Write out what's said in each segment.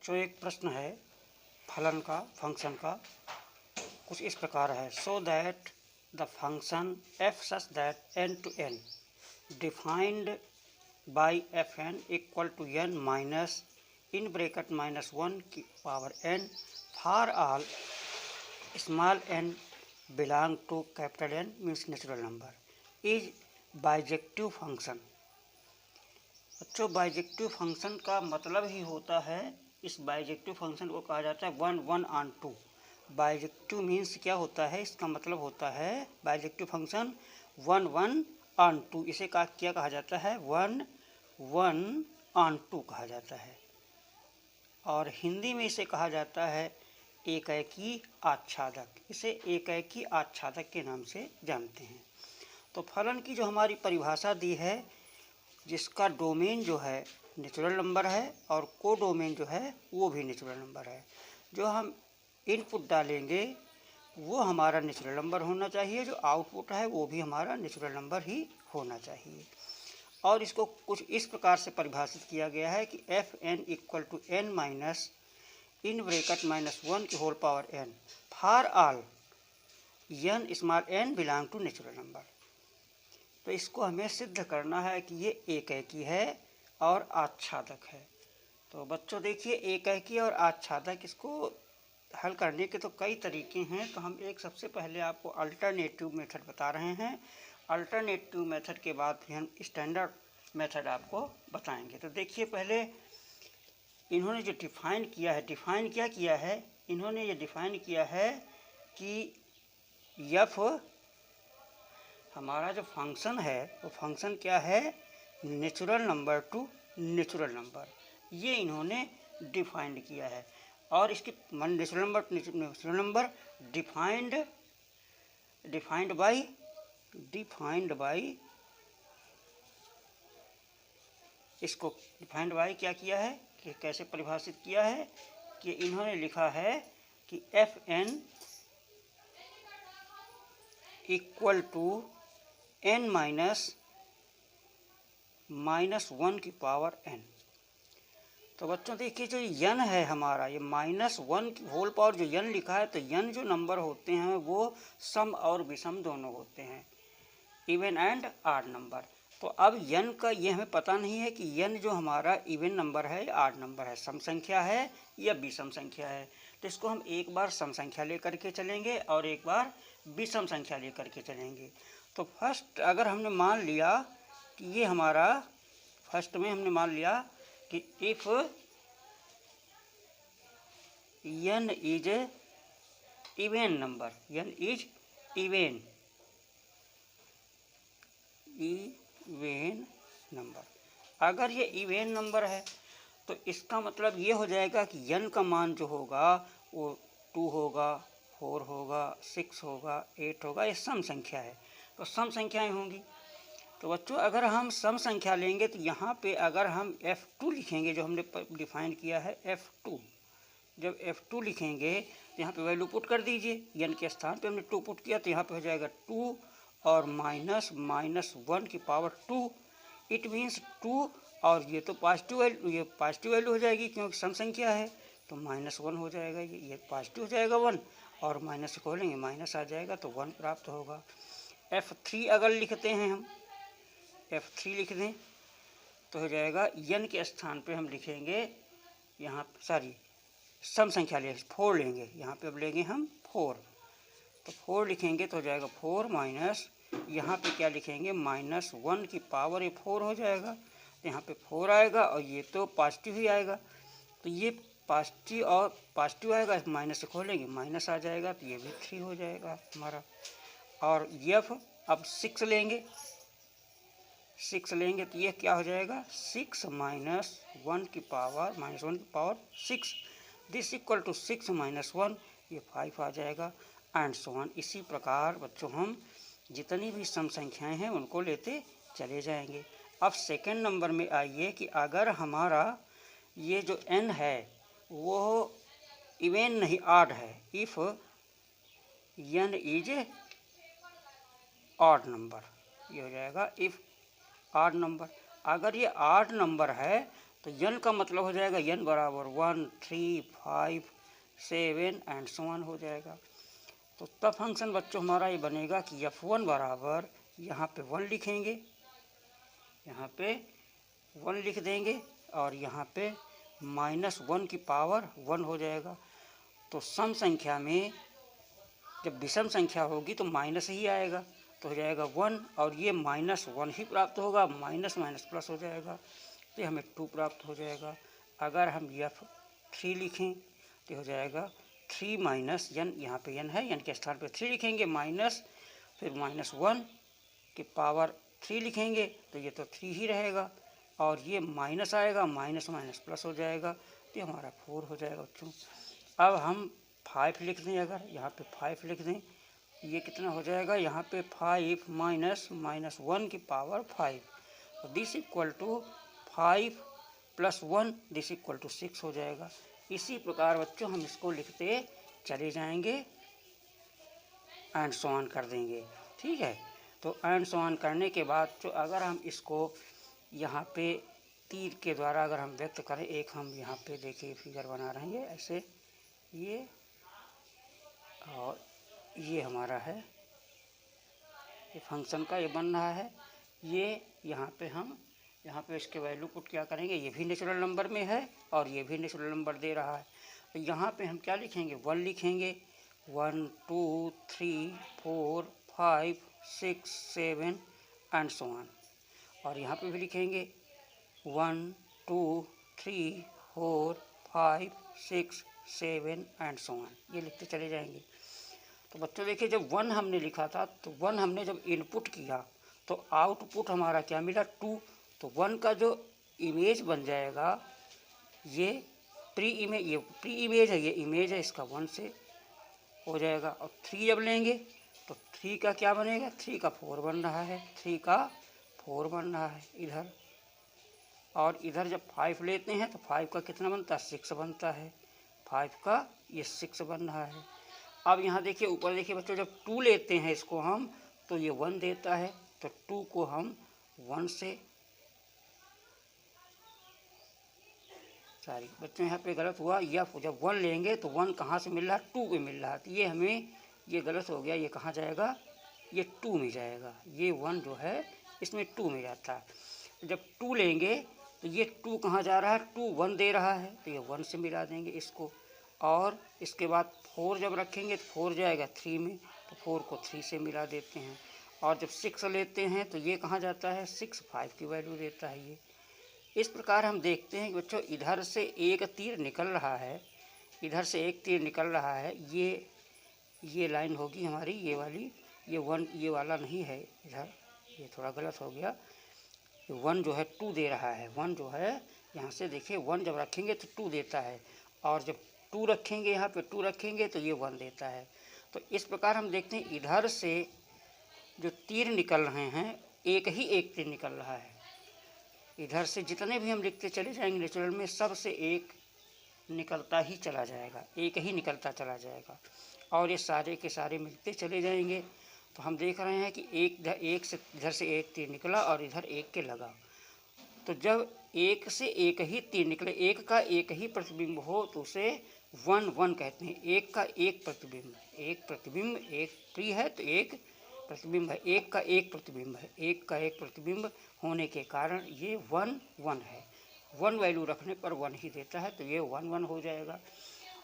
बच्चों एक प्रश्न है फलन का, फंक्शन का, कुछ इस प्रकार है। So that the function F such that N to N defined by F N equal to N minus in bracket minus one की power N for all small N belong to capital N means natural number is bijective function. बच्चों bijective function का मतलब ही होता है, इस bijective function को कहा जाता है one one onto. Bijective means क्या होता है, इसका मतलब होता है bijective function one one onto. इसे क्या कहा जाता है, वन वन ऑन टू कहा जाता है। और हिंदी में इसे कहा जाता है एकैकी आच्छादक। इसे एकैकी आच्छादक के नाम से जानते हैं। तो फलन की जो हमारी परिभाषा दी है, जिसका डोमेन जो है नेचुरल नंबर है और को डोमेन जो है वो भी नेचुरल नंबर है। जो हम इनपुट डालेंगे वो हमारा नेचुरल नंबर होना चाहिए, जो आउटपुट है वो भी हमारा नेचुरल नंबर ही होना चाहिए। और इसको कुछ इस प्रकार से परिभाषित किया गया है कि F N equal to N minus in bracket minus one की whole power N for all N small N belong to natural number. तो इसको हमें सिद्ध करना है कि ये एकैकी है और आच्छादक है। तो बच्चों देखिए, एकैकी और आच्छादक, इसको हल करने के तो कई तरीके हैं। तो हम एक सबसे पहले आपको अल्टरनेटिव मेथड बता रहे हैं। अल्टरनेटिव मेथड के बाद फिर हम स्टैंडर्ड मेथड आपको बताएंगे। तो देखिए, पहले इन्होंने जो डिफ़ाइन किया है, डिफ़ाइन क्या किया है, इन्होंने ये डिफ़ाइन किया है कि एफ हमारा जो फंक्शन है वो फंक्शन क्या है, natural number two natural number, ये इन्होंने डिफाइंड किया है। और इसकी नेचुरल नंबर डिफाइंड बाई इसको डिफाइंड बाई क्या किया है, कि कैसे परिभाषित किया है, कि इन्होंने लिखा है कि F N equal to N minus one की पावर एन। तो बच्चों देखिए, जो यन है हमारा, ये माइनस वन की होल पावर जो यन लिखा है, तो यन जो नंबर होते हैं वो सम और विषम दोनों होते हैं, इवन एंड आड नंबर। तो अब यन का ये हमें पता नहीं है कि यन जो हमारा इवन नंबर है या आड नंबर है, सम संख्या है या विषम संख्या है। तो इसको हम एक बार सम संख्या लेकर के चलेंगे और एक बार विषम संख्या लेकर के चलेंगे। तो फर्स्ट अगर हमने मान लिया कि ये हमारा, फर्स्ट में हमने मान लिया कि if n is even number, n is even number, अगर ये इवन नंबर है तो इसका मतलब ये हो जाएगा कि n का मान जो होगा वो 2 होगा, 4 होगा, 6 होगा, 8 होगा। ये सम संख्या है, तो सम संख्याएं होंगी। तो बच्चों अगर हम सम संख्या लेंगे तो यहाँ पे अगर हम F2 लिखेंगे, जो हमने डिफाइन किया है F2, जब F2 लिखेंगे तो यहाँ पे वैल्यू पुट कर दीजिए, n के स्थान पे हमने 2 पुट किया, तो यहाँ पे हो जाएगा 2 और माइनस वन की पावर 2। इट मीन्स 2, और ये तो पॉजिटिव वैल्यू, ये पॉजिटिव वैल्यू हो जाएगी क्योंकि सम संख्या है, तो -1 हो जाएगा। ये पॉजिटिव हो जाएगा 1, और माइनस से खोलेंगे माइनस आ जाएगा, तो 1 प्राप्त होगा। F3 अगर लिखते हैं हम, F3 लिख दें तो हो जाएगा, n के स्थान पे हम लिखेंगे यहाँ, सॉरी सम संख्या ले 4 लेंगे, यहाँ पे अब लेंगे हम 4, तो 4 लिखेंगे तो हो जाएगा 4 माइनस, यहाँ पे क्या लिखेंगे, -1 की पावर, ये 4 हो जाएगा, तो यहाँ पे 4 आएगा, और ये तो पॉजिटिव ही आएगा, तो ये पॉजिटिव और पॉजिटिव आएगा, माइनस से खोलेंगे माइनस आ जाएगा, तो ये भी 3 हो जाएगा हमारा। और F अब 6 लेंगे, 6 लेंगे तो ये क्या हो जाएगा, 6 माइनस 1 की power 6, this equal to 6 minus 1, ये 5 आ जाएगा, एंड सो ऑन। इसी प्रकार बच्चों हम जितनी भी सम संख्याएं हैं उनको लेते चले जाएंगे। अब सेकंड नंबर में आइए कि अगर हमारा ये जो n है वो इवन नहीं ऑड है, if n is odd number, ये हो जाएगा इफ़ ऑड नंबर। अगर ये ऑड नंबर है तो n का मतलब हो जाएगा n बराबर 1, 3, 5, 7 एंड सो ऑन हो जाएगा। तो तब फंक्शन बच्चों हमारा ये बनेगा कि f1 बराबर यहाँ पे 1 लिखेंगे, यहाँ पे 1 लिख देंगे और यहाँ पे -1 की पावर 1 हो जाएगा। तो सम संख्या में जब विषम संख्या होगी तो माइनस ही आएगा, तो हो जाएगा 1 और ये -1 ही प्राप्त होगा, माइनस माइनस प्लस हो जाएगा, तो हमें 2 प्राप्त हो जाएगा। अगर हम f3 लिखें तो हो जाएगा 3 माइनस n, यहाँ पे n है, n के स्थान पे 3 लिखेंगे, माइनस फिर -1 की पावर 3 लिखेंगे तो ये तो 3 ही रहेगा और ये माइनस आएगा, माइनस माइनस प्लस हो जाएगा, तो हमारा 4 हो जाएगा बच्चों। अब हम 5 लिख दें, अगर यहाँ पे 5 लिख दें, ये कितना हो जाएगा, यहाँ पे 5 माइनस -1 की पावर 5, तो this equal to 5 + 1, this equal to 6 हो जाएगा। इसी प्रकार बच्चों हम इसको लिखते चले जाएंगे, एंड सो ऑन कर देंगे, ठीक है। तो एंड सो ऑन करने के बाद जो अगर हम इसको यहाँ पे तीर के द्वारा अगर हम व्यक्त करें, एक हम यहाँ पे देखिए फिगर बना रहे हैं ऐसे, ये और ये हमारा है, ये फंक्शन का ये बन रहा है, ये यहाँ पे हम यहाँ पे इसके वैल्यू पुट क्या करेंगे, ये भी नेचुरल नंबर में है और ये भी नेचुरल नंबर दे रहा है, तो यहाँ पे हम क्या लिखेंगे, 1 लिखेंगे, 1, 2, 3, 4, 5, 6, 7 एंड सो ऑन, और यहाँ पे भी लिखेंगे 1, 2, 3, 4, 5, 6, 7 एंड सो ऑन, ये लिखते चले जाएंगे। तो बच्चों देखिए, जब 1 हमने लिखा था तो 1 हमने जब इनपुट किया तो आउटपुट हमारा क्या मिला, 2, तो 1 का जो इमेज बन जाएगा, ये प्री इमेज है, ये इमेज है, इसका 1 से हो जाएगा। और 3 जब लेंगे तो 3 का क्या बनेगा, 3 का 4 बन रहा है, 3 का 4 बन रहा है इधर, और इधर जब 5 लेते हैं तो 5 का कितना बनता है, 6 बनता है, 5 का ये 6 बन रहा है। अब यहाँ देखिए ऊपर देखिए बच्चों, जब 2 लेते हैं इसको हम तो ये 1 देता है, तो 2 को हम 1 से, सॉरी बच्चों यहाँ पे गलत हुआ, या जब 1 लेंगे तो 1 कहाँ से मिल रहा है, 2 पे मिल रहा है, तो ये हमें ये गलत हो गया, ये कहाँ जाएगा, ये 2 में जाएगा, ये 1 जो है इसमें 2 में जाता है। जब 2 लेंगे तो ये 2 कहाँ जा रहा है, 2 1 दे रहा है, तो ये 1 से मिला देंगे इसको, और इसके बाद 4 जब रखेंगे तो 4 जाएगा 3 में, तो 4 को 3 से मिला देते हैं, और जब 6 लेते हैं तो ये कहाँ जाता है, 6 5 की वैल्यू देता है ये। इस प्रकार हम देखते हैं कि बच्चों इधर से एक तीर निकल रहा है, इधर से एक तीर निकल रहा है, ये लाइन होगी हमारी, ये वाली, ये 1 ये वाला नहीं है इधर, ये थोड़ा गलत हो गया, ये 1 जो है 2 दे रहा है, 1 जो है यहाँ से देखिए 1 जब रखेंगे तो 2 देता है, और जब 2 रखेंगे यहाँ पे 2 रखेंगे तो ये 1 देता है। तो इस प्रकार हम देखते हैं इधर से जो तीर निकल रहे हैं, एक ही एक तीर निकल रहा है, इधर से जितने भी हम लिखते चले जाएंगे नेचुरल में, सब से एक निकलता ही चला जाएगा, एक ही निकलता चला जाएगा, और ये सारे के सारे मिलते चले जाएंगे। तो हम देख रहे हैं कि एक से इधर से एक तीर निकला और इधर एक के लगा, तो जब एक से एक ही तीर निकले, एक का एक ही प्रतिबिंब हो तो उसे 1 1 कहते हैं, एक का एक प्रतिबिंब, एक प्री है तो एक प्रतिबिंब है, एक का एक प्रतिबिंब है, एक का एक प्रतिबिंब होने के कारण ये 1 1 है, 1 वैल्यू रखने पर 1 ही देता है, तो ये 1 1 हो जाएगा।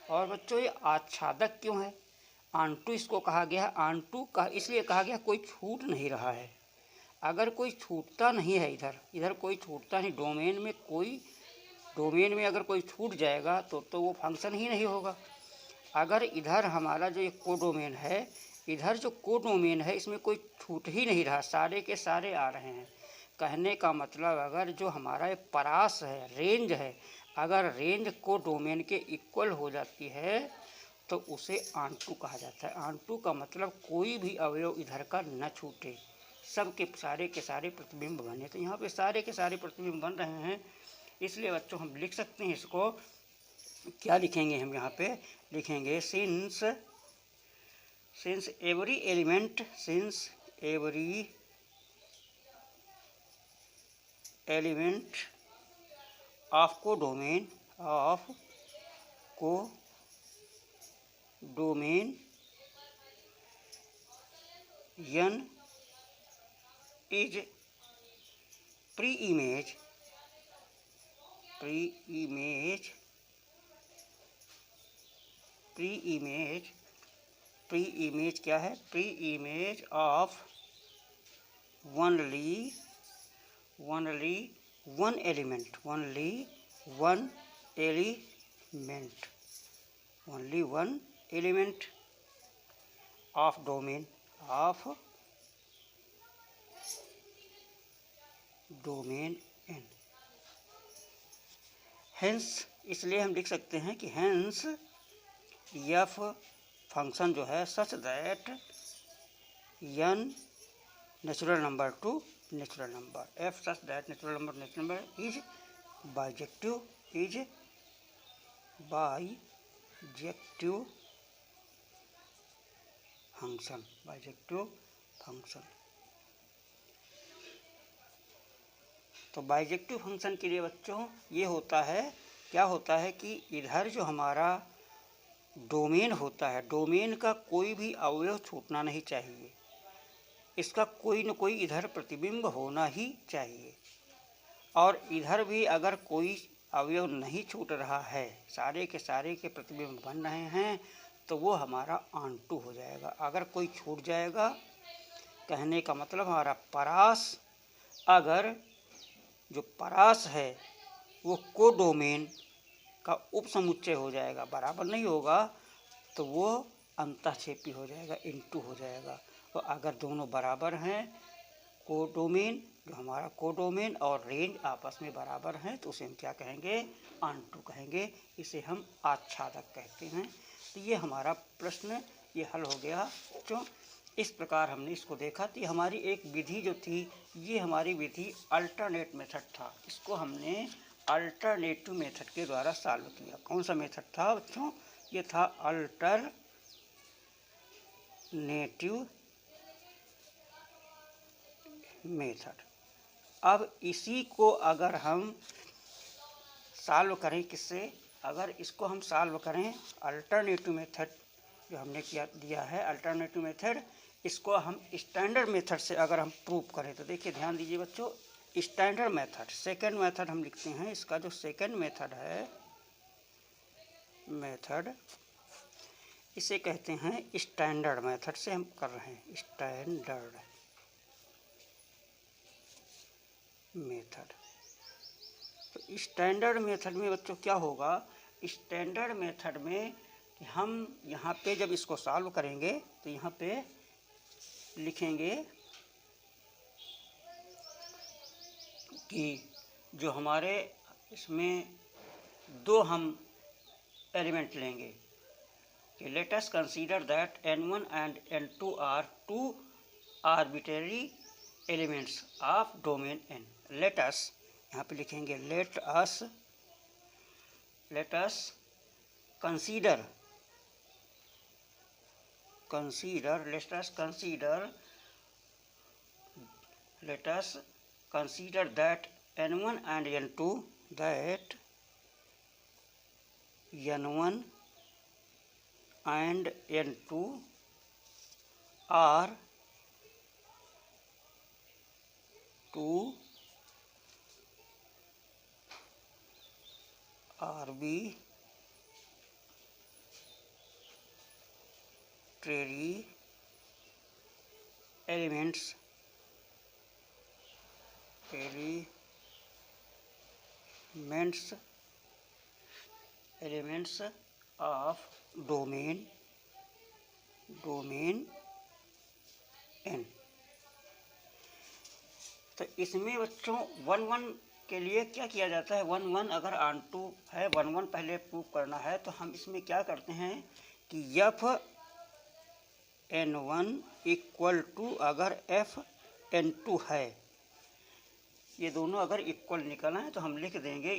और बच्चों ये आच्छादक क्यों है, आंटू इसको कहा गया, आंटू का इसलिए कहा गया कोई छूट नहीं रहा है, अगर कोई छूटता नहीं है, इधर कोई छूटता नहीं, डोमेन में अगर कोई छूट जाएगा तो वो फंक्शन ही नहीं होगा। अगर इधर हमारा जो एक कोडोमेन है, इधर जो कोडोमेन है इसमें कोई छूट ही नहीं रहा, सारे के सारे आ रहे हैं, कहने का मतलब अगर जो हमारा एक परास है, रेंज है, अगर रेंज कोडोमेन के इक्वल हो जाती है तो उसे आंटू कहा जाता है। आंटू का मतलब कोई भी अवयव इधर का न छूटे, सब के सारे प्रतिबिंब बने, तो यहाँ पे सारे के सारे प्रतिबिंब बन रहे हैं, इसलिए बच्चों हम लिख सकते हैं इसको, क्या लिखेंगे हम यहाँ पे लिखेंगे, since every element of codomain n is pre-image क्या है? pre-image of only one element of domain n। Hence इसलिए हम लिख सकते हैं कि हेंस f फंक्शन जो है सच that n natural number two natural number, f such that natural number is bijective function. तो बाइजेक्टिव फंक्शन के लिए बच्चों ये होता है, क्या होता है कि इधर जो हमारा डोमेन होता है, डोमेन का कोई भी अवयव छूटना नहीं चाहिए, इसका कोई न कोई इधर प्रतिबिंब होना ही चाहिए। और इधर भी अगर कोई अवयव नहीं छूट रहा है, सारे के प्रतिबिंब बन रहे हैं, तो वो हमारा ऑनटू हो जाएगा। अगर कोई छूट जाएगा, कहने का मतलब हमारा परास, अगर जो परास है वो कोडोमेन का उपसमुच्चय हो जाएगा, बराबर नहीं होगा, तो वो अंतःक्षेपी हो जाएगा, इनटू हो जाएगा। तो अगर दोनों बराबर हैं, कोडोमेन जो हमारा कोडोमेन और रेंज आपस में बराबर हैं, तो उसे हम क्या कहेंगे? ऑनटू कहेंगे। इसे हम आच्छादक कहते हैं। तो ये हमारा प्रश्न ये हल हो गया। तो इस प्रकार हमने इसको देखा। तो हमारी एक विधि जो थी, ये हमारी विधि अल्टरनेट मेथड था। इसको हमने अल्टरनेटिव मेथड के द्वारा सॉल्व किया। कौन सा मेथड था बच्चों? ये था अल्टरनेटिव मेथड। अब इसी को अगर हम सॉल्व करें, किससे? अगर इसको हम सॉल्व करें अल्टरनेटिव मेथड जो हमने दिया है अल्टरनेटिव मेथड, इसको हम स्टैंडर्ड मेथड से अगर हम प्रूव करें, तो देखिए ध्यान दीजिए बच्चों, स्टैंडर्ड मेथड, सेकंड मेथड हम लिखते हैं। इसका जो सेकंड मेथड है, इसे कहते हैं स्टैंडर्ड मेथड से हम कर रहे हैं, स्टैंडर्ड मेथड। तो स्टैंडर्ड मेथड में बच्चों क्या होगा? स्टैंडर्ड मेथड में कि हम यहाँ पे जब इसको सॉल्व करेंगे, तो यहाँ पे लिखेंगे कि जो हमारे इसमें दो हम एलिमेंट लेंगे कि let us consider that n1 and n2 are two arbitrary elements of domain n। Let us, यहाँ पे लिखेंगे let us consider that n1 and n2 are two arbitrary elements of domain n। तो इसमें बच्चों 1 के लिए क्या किया जाता है? 1 अगर ऑनटू है, 1 पहले प्रूव करना है, तो हम इसमें क्या करते हैं कि f n1 इक्वल टू अगर f n2 है, ये दोनों अगर इक्वल निकलना है तो हम लिख देंगे,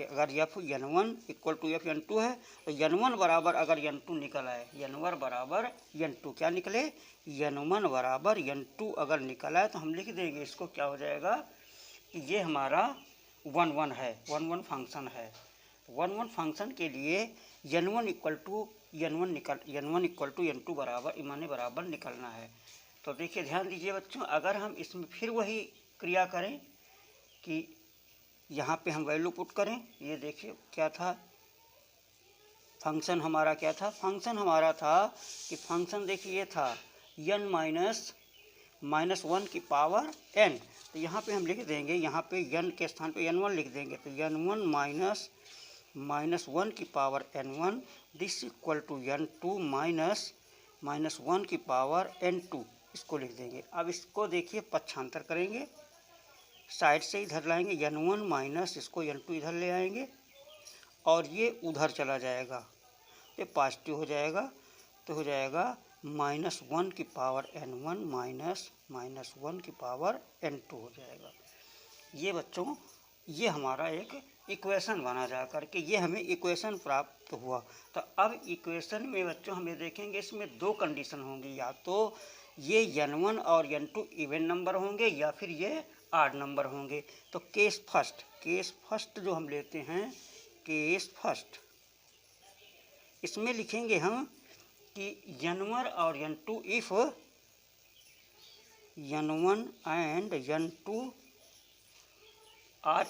अगर f n1 equal to f n2 है, तो n1 बराबर अगर n2 निकल आए, n1 बराबर n2 क्या निकले? n1 बराबर n2 अगर निकल आए, तो हम लिख देंगे इसको, क्या हो जाएगा कि ये हमारा वन वन है, वन वन फंक्शन है। वन वन फंक्शन के लिए n one equal to n two बराबर माने बराबर निकलना है। तो देखिए ध्यान दीजिए बच्चों, अगर हम इसमें फिर वही क्रिया करें कि यहाँ पे हम वैल्यू पुट करें, ये देखिए क्या था फंक्शन हमारा, क्या था फंक्शन हमारा था कि फंक्शन देखिए ये था n माइनस वन की पावर n। तो यहाँ पे हम लिख देंगे, यहाँ पे n के स्थान पे n1 लिख देंगे, तो n1 माइनस वन की power n1 this equal to n2 minus one की पावर n2, इसको लिख देंगे। अब इसको देखिए पक्षांतर करेंगे, साइड से इधर लाएंगे n1 माइनस इसको n2 इधर ले आएंगे और ये उधर चला जाएगा, ये पॉजिटिव हो जाएगा। तो हो जाएगा माइनस वन की पावर n1 माइनस वन की पावर n2 हो जाएगा। ये बच्चों ये हमारा एक इक्वेशन बना जा करके ये हमें इक्वेशन प्राप्त हुआ। तो अब इक्वेशन में बच्चों हमें देखेंगे इसमें दो कंडीशन होंगी, या तो ये n1 और n2 इवन नंबर होंगे या फिर ये आड नंबर होंगे। तो केस फर्स्ट जो हम लेते हैं, केस फर्स्ट, इसमें लिखेंगे हम कि n1 और n2 if n1 and n2 are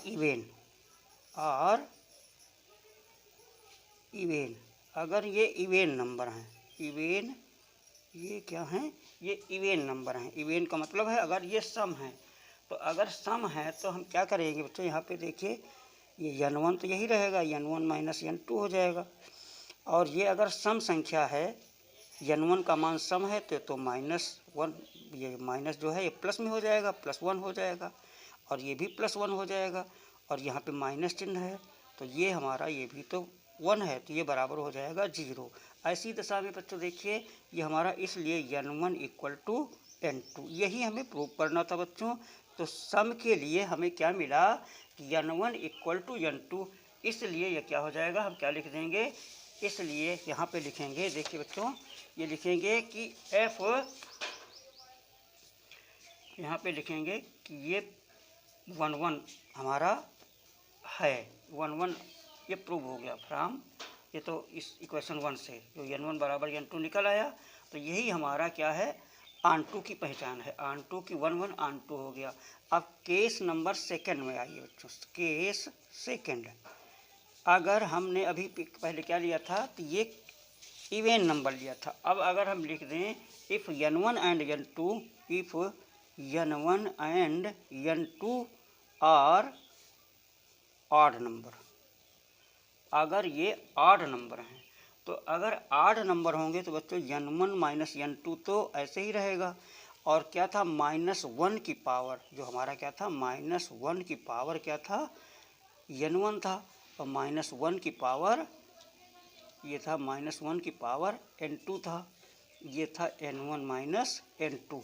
even, अगर ये इवेन नंबर हैं, इवेन ये क्या हैं, ये इवेन नंबर हैं। इवेन का मतलब है अगर ये सम है। तो अगर सम है तो हम क्या करेंगे बच्चों, यहाँ पे देखिए ये n1 तो यही रहेगा, n1 माइनस n2 हो जाएगा। और ये अगर सम संख्या है, n1 का मान सम है तो माइनस वन, ये माइनस जो है ये प्लस में हो जाएगा, प्लस वन हो जाएगा, और ये भी प्लस वन हो जाएगा, और यहाँ पे माइनस चिन्ह है तो ये हमारा ये भी तो वन है, तो ये बराबर हो जाएगा 0। ऐसी दशा में बच्चों देखिए ये हमारा, इसलिए n1 इक्वल टू n2, यही हमें प्रूव करना था बच्चों। तो सम के लिए हमें क्या मिला कि n1 इक्वल टू n2, इसलिए ये क्या हो जाएगा, हम क्या लिख देंगे, इसलिए यहाँ पे लिखेंगे, देखिए बच्चों ये लिखेंगे कि f, यहाँ पे लिखेंगे कि ये 1 हमारा है, 1 ये प्रूव हो गया फ्रॉम, ये तो इस इक्वेशन 1 से जो n1 बराबर n2 निकल आया। तो यही हमारा क्या है, आन2 की पहचान है, आन2 की 1 आन2 हो गया। अब केस नंबर सेकंड में आइए बच्चों, केस सेकंड, अगर हमने अभी पहले क्या लिया था, तो ये इवेन नंबर लिया था। अब अगर हम लिख दें if n1 and n2, if n1 and n2 are odd number, अगर ये ऑड नंबर हैं, तो अगर ऑड नंबर होंगे तो बच्चों n1 माइनस n2 तो ऐसे ही रहेगा। और क्या था, माइनस वन की पावर, जो हमारा क्या था, माइनस वन की पावर क्या था, n1 था, और माइनस वन की पावर ये था, माइनस वन की पावर n2 था, ये था n1 माइनस n2।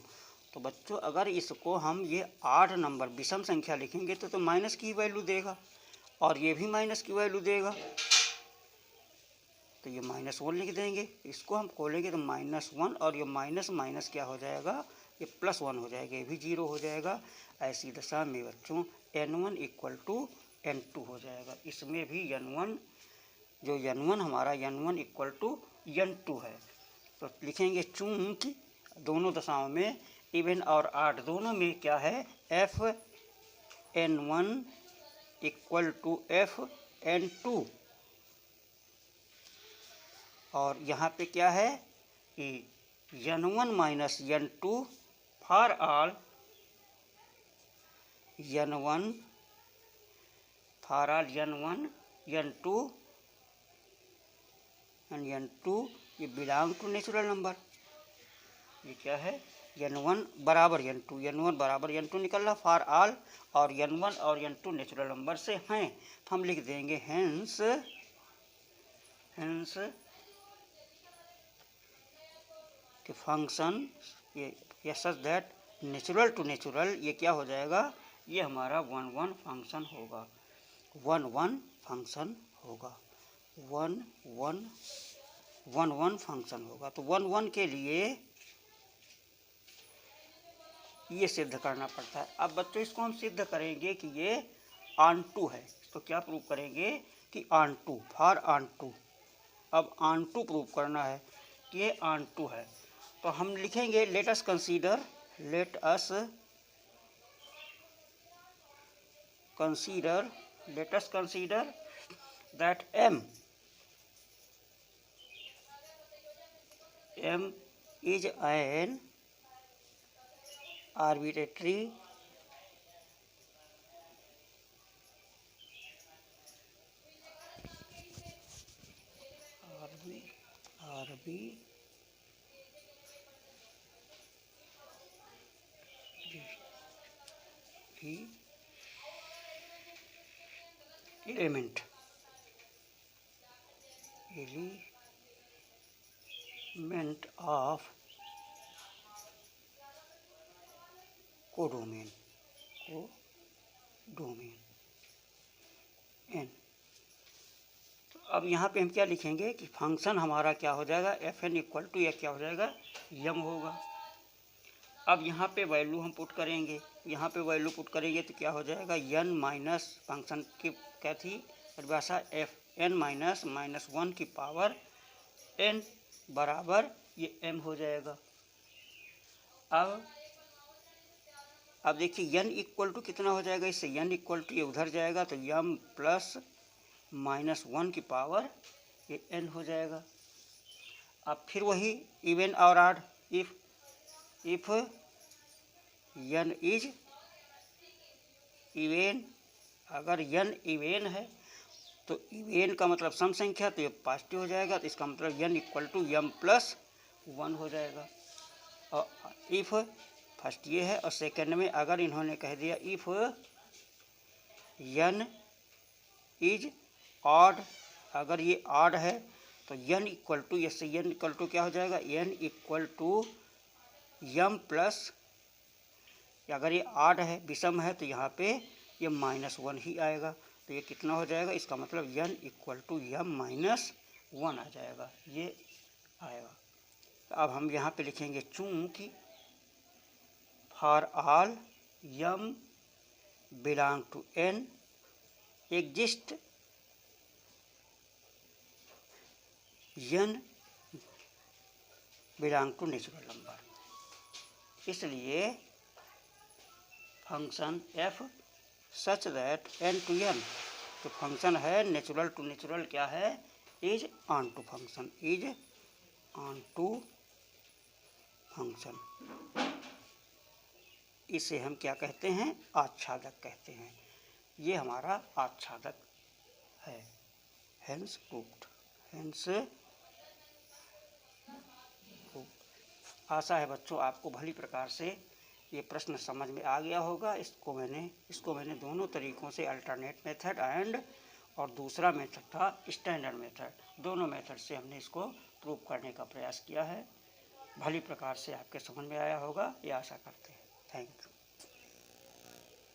तो बच्चों अगर इसको हम ये ऑड नंबर विषम संख्या लिखेंगे तो माइनस की वैल्यू देगा, और ये भी माइनस की वैल्यू देगा, तो ये -1 लिख देंगे। इसको हम खोलेंगे तो -1, और ये माइनस माइनस क्या हो जाएगा, ये +1 हो जाएगा, ये भी 0 हो जाएगा। ऐसी दशा में बच्चों n1 इक्वल टू n2 हो जाएगा। इसमें भी n1, जो n1 हमारा n1 इक्वल टू n2 है, तो लिखेंगे चूंकि दोनों दशाओं में इवन और ऑड दोनों में क्या है, f n1 equal to f n2, और यहाँ पे क्या है कि n1 minus n2 for all n1 n2 and n2 ये बिलोंग टू नेचुरल नंबर। ये क्या है, n1 बराबर n2 निकल रहा फॉर ऑल, और n1 और n2 नेचुरल नंबर से हैं, तो हम लिख देंगे हेंस कि फंक्शन ये such that natural to natural, ये क्या हो जाएगा, ये हमारा 1 फंक्शन होगा, 1 फंक्शन होगा, 1 फंक्शन होगा। तो 1 के लिए ये सिद्ध करना पड़ता है। अब बच्चों इसको हम सिद्ध करेंगे कि ये ऑन टू है, तो क्या प्रूव करेंगे कि onto, for onto. अब ऑन टू प्रूव करना है कि ये ऑन टू है, तो हम लिखेंगे let us consider that m is an arbitrary element of codomain n। तो अब यहाँ पे हम क्या लिखेंगे कि फंक्शन हमारा क्या हो जाएगा, एफ एन इक्वल टू, यह क्या हो जाएगा, यम होगा। अब यहाँ पे वैल्यू हम पुट करेंगे, यहाँ पे वैल्यू पुट करेंगे तो क्या हो जाएगा, n माइनस फंक्शन की क्या थी परिभाषा, एफ एन माइनस 1 की पावर n बराबर ये m हो जाएगा। अब देखिए n इक्वल टू कितना हो जाएगा, इससे n इक्वल टू ये उधर जाएगा तो m प्लस माइनस 1 की पावर ये n हो जाएगा। अब फिर वही इवन और odd, if n is even, अगर n इवेन है तो इवेन का मतलब सम संख्या, तो ये पॉजिटिव हो जाएगा, तो इसका मतलब n equal to m plus 1 हो जाएगा। और इफ फर्स्ट ये है, और सेकंड में अगर इन्होंने कह दिया इफ n इज ऑड, अगर ये ऑड है तो n इक्वल टू, इससे n इक्वल टू क्या हो जाएगा, n equal to m plus, अगर ये ऑड है विषम है तो यहाँ पे ये -1 ही आएगा, तो ये कितना हो जाएगा, इसका मतलब n equal to m minus 1 आ जाएगा, ये आएगा। तो अब हम यहाँ पे लिखेंगे चूंकि for all m belong to n exist n belong to natural number, इसलिए function f such that n to n, तो फंक्शन है नेचुरल टू नेचुरल क्या है, is onto function, is onto function. इसे हम क्या कहते हैं, आच्छादक कहते हैं, ये हमारा आच्छादक है। हेंस प्रूव्ड, हेंस आशा है बच्चों आपको भली प्रकार से ये प्रश्न समझ में आ गया होगा। इसको मैंने दोनों तरीक़ों से, अल्टरनेट मेथड एंड और दूसरा मेथड था स्टैंडर्ड मेथड, दोनों मेथड से हमने इसको प्रूव करने का प्रयास किया है। भली प्रकार से आपके समझ में आया होगा ये आशा करते हैं। Thank you.